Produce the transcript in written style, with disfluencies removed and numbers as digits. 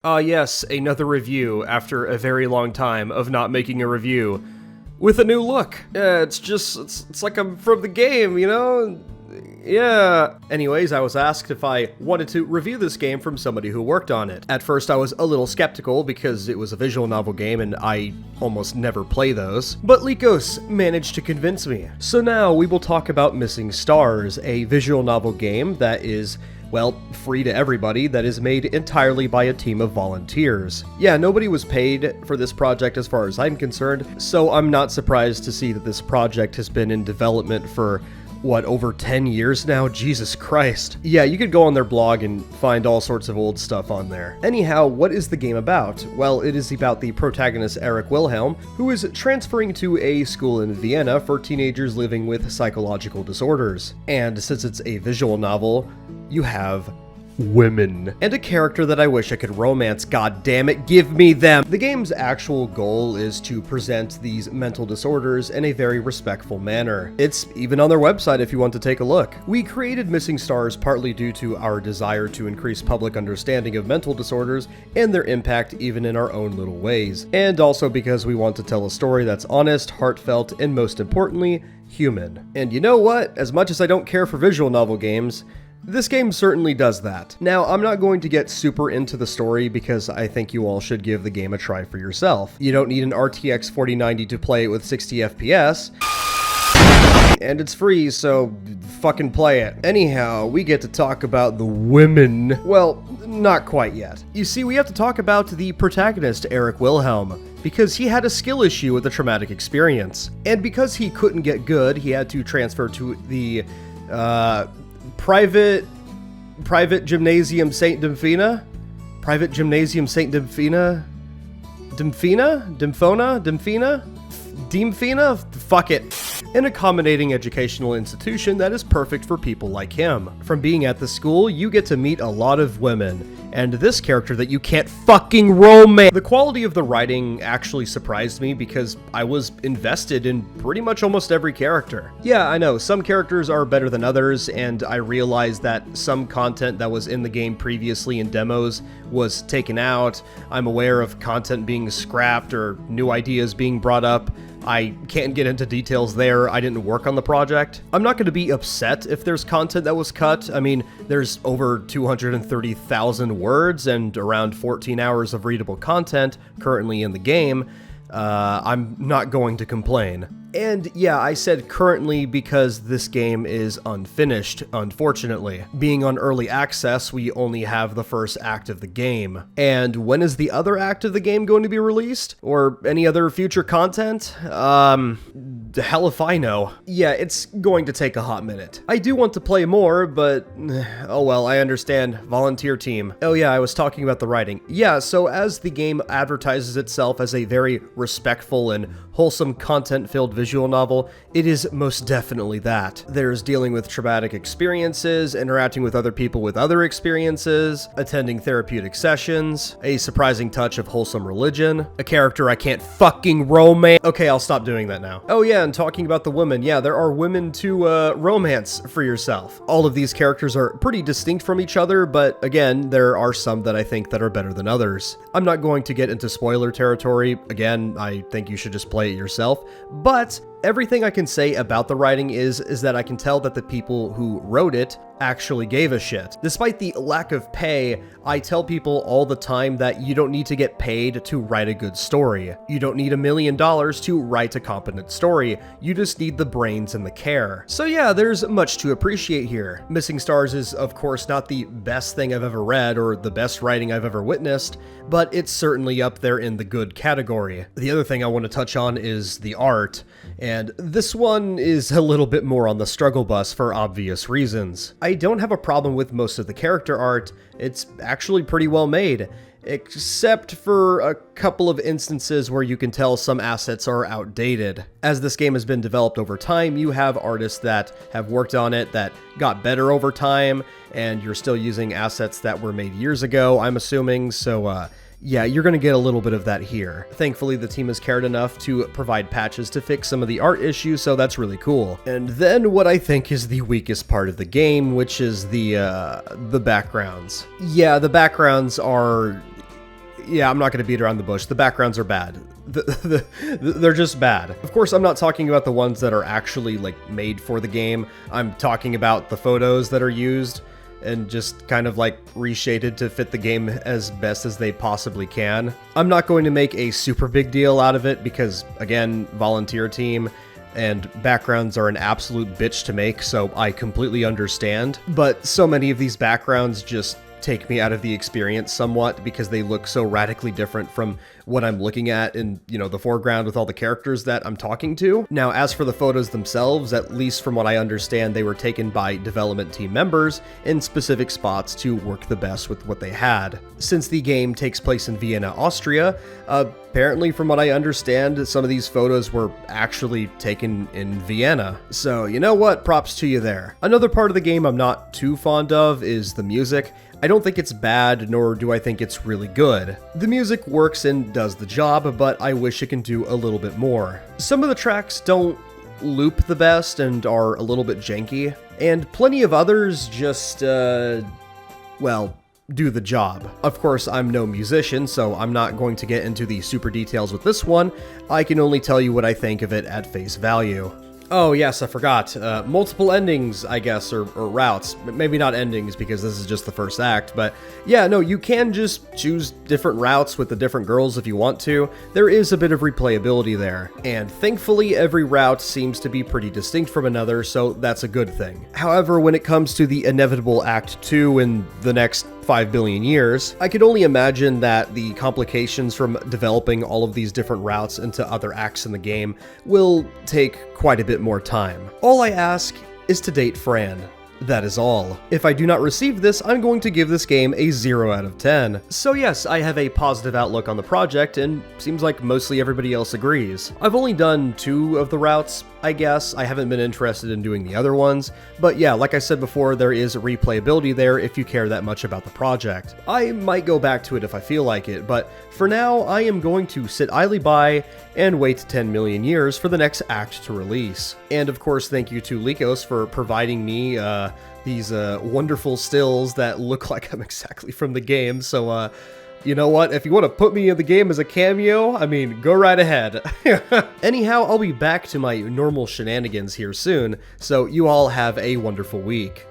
Yes, another review after a very long time of not making a review with a new look. Yeah, it's like I'm from the game, you know? Yeah. Anyways, I was asked if I wanted to review this game from somebody who worked on it. At first, I was a little skeptical because it was a visual novel game and I almost never play those. But Lycos managed to convince me. So now we will talk about Missing Stars, a visual novel game that is, well, free to everybody, that is made entirely by a team of volunteers. Yeah, nobody was paid for this project as far as I'm concerned, so I'm not surprised to see that this project has been in development for what, over 10 years now? Jesus Christ. Yeah, you could go on their blog and find all sorts of old stuff on there. Anyhow, what is the game about? Well, it is about the protagonist Eric Wilhelm, who is transferring to a school in Vienna for teenagers living with psychological disorders. And since it's a visual novel, you have women. And a character that I wish I could romance, god damn it, give me them! The game's actual goal is to present these mental disorders in a very respectful manner. It's even on their website if you want to take a look. We created Missing Stars partly due to our desire to increase public understanding of mental disorders and their impact even in our own little ways. And also because we want to tell a story that's honest, heartfelt, and most importantly, human. And you know what? As much as I don't care for visual novel games, this game certainly does that. Now, I'm not going to get super into the story because I think you all should give the game a try for yourself. You don't need an RTX 4090 to play it with 60 FPS. And it's free, so fucking play it. Anyhow, we get to talk about the women. Well, not quite yet. You see, we have to talk about the protagonist, Eric Wilhelm, because he had a skill issue with a traumatic experience. And because he couldn't get good, he had to transfer to the, Private Gymnasium St. Dymphina? Private Gymnasium St. Dymphina? Dymphina? Fuck it. An accommodating educational institution that is perfect for people like him. From being at the school, you get to meet a lot of women, and this character that you can't fucking romance. The quality of the writing actually surprised me because I was invested in pretty much almost every character. Yeah, I know, some characters are better than others, and I realized that some content that was in the game previously in demos was taken out. I'm aware of content being scrapped or new ideas being brought up. I can't get into details there, I didn't work on the project. I'm not going to be upset if there's content that was cut. I mean, there's over 230,000 words and around 14 hours of readable content currently in the game. I'm not going to complain. And yeah, I said currently because this game is unfinished, unfortunately. Being on early access, we only have the first act of the game. And when is the other act of the game going to be released? Or any other future content? The hell if I know. Yeah, it's going to take a hot minute. I do want to play more, but oh well, I understand. Volunteer team. Oh yeah, I was talking about the writing. Yeah, so as the game advertises itself as a very respectful and wholesome content-filled visual novel, it is most definitely that. There's dealing with traumatic experiences, interacting with other people with other experiences, attending therapeutic sessions, a surprising touch of wholesome religion, a character I can't fucking romance. Okay, I'll stop doing that now. Oh yeah, and talking about the women, yeah, there are women to romance for yourself. All of these characters are pretty distinct from each other, but again, there are some that I think that are better than others. I'm not going to get into spoiler territory. Again, I think you should just play it yourself, but everything I can say about the writing is that I can tell that the people who wrote it actually gave a shit. Despite the lack of pay, I tell people all the time that you don't need to get paid to write a good story. You don't need $1 million to write a competent story. You just need the brains and the care. So yeah, there's much to appreciate here. Missing Stars is of course not the best thing I've ever read or the best writing I've ever witnessed, but it's certainly up there in the good category. The other thing I want to touch on is the art, and this one is a little bit more on the struggle bus for obvious reasons. I don't have a problem with most of the character art. It's actually pretty well made, except for a couple of instances where you can tell some assets are outdated. As this game has been developed over time, you have artists that have worked on it that got better over time, and you're still using assets that were made years ago, I'm assuming, so yeah, you're going to get a little bit of that here. Thankfully, the team has cared enough to provide patches to fix some of the art issues, so that's really cool. And then what I think is the weakest part of the game, which is the backgrounds. Yeah, the backgrounds are Yeah, I'm not going to beat around the bush. The backgrounds are bad. They're just bad. Of course, I'm not talking about the ones that are actually, like, made for the game. I'm talking about the photos that are used and just kind of, like, reshaded to fit the game as best as they possibly can. I'm not going to make a super big deal out of it because, again, volunteer team, and backgrounds are an absolute bitch to make, so I completely understand. But so many of these backgrounds just take me out of the experience somewhat because they look so radically different from what I'm looking at in, you know, the foreground with all the characters that I'm talking to. Now, as for the photos themselves, at least from what I understand, they were taken by development team members in specific spots to work the best with what they had. Since the game takes place in Vienna, Austria, apparently from what I understand, some of these photos were actually taken in Vienna. So, you know what? Props to you there. Another part of the game I'm not too fond of is the music. I don't think it's bad, nor do I think it's really good. The music works and does the job, but I wish it can do a little bit more. Some of the tracks don't loop the best and are a little bit janky, and plenty of others just, well, do the job. Of course, I'm no musician, so I'm not going to get into the super details with this one. I can only tell you what I think of it at face value. Oh yes, I forgot. Multiple endings, I guess, or routes. Maybe not endings because this is just the first act, but yeah, no, you can just choose different routes with the different girls if you want to. There is a bit of replayability there, and thankfully every route seems to be pretty distinct from another, so that's a good thing. However, when it comes to the inevitable Act 2 in the next 5 billion years, I could only imagine that the complications from developing all of these different routes into other acts in the game will take quite a bit more time. All I ask is to date Fran. That is all. If I do not receive this, I'm going to give this game a 0 out of 10. So yes, I have a positive outlook on the project, and seems like mostly everybody else agrees. I've only done 2 of the routes, I guess. I haven't been interested in doing the other ones, but yeah, like I said before, there is replayability there if you care that much about the project. I might go back to it if I feel like it, but for now, I am going to sit idly by and wait 10 million years for the next act to release. And of course, thank you to Lycos for providing me these wonderful stills that look like I'm exactly from the game, so you know what? If you want to put me in the game as a cameo, I mean, go right ahead. Anyhow, I'll be back to my normal shenanigans here soon, so you all have a wonderful week.